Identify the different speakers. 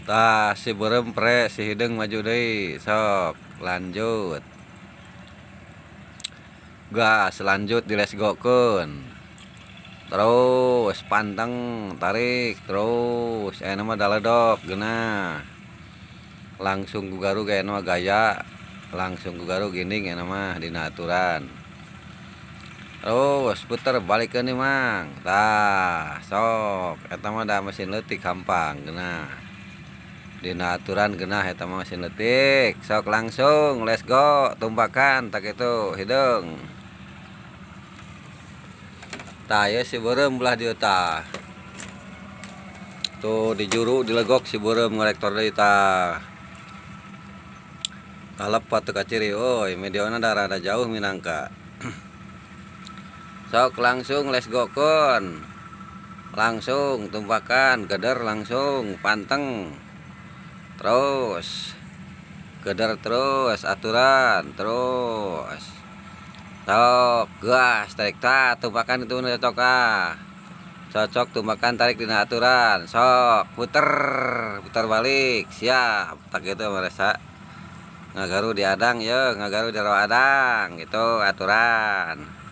Speaker 1: Tah si berem pre si hidung maju deui sok lanjut. Gas lanjut dilesgokeun. Terus panteng tarik terus nama daledok geuna. Langsung gugaru kayak nama gaya. Langsung gugaru ginding nama dina aturan. Terus puter balikeun nih mang. Tah sok eta mah da mesin leutik gampang geuna. Dina aturan genah eta mah mesin leutik. Sok langsung let's go tumpakan tak kitu hidung. Tah ya si beureum belah dieu tah. Tuh di juru dilegok si beureum ngorektor deui tah. Kalepat teu ka ciri euy mediona da rada jauh minangka. Sok langsung let's go keun. Langsung tumpakan geder langsung panteng. Terus geder terus aturan terus. Sok gas tarik tah tumpakan itu cocok ah. Cocok tumpakan tarik dina aturan. Sok puter balik siap tak gitu merasa ngagaru di adang ya ngagaru di rawa adang gitu aturan.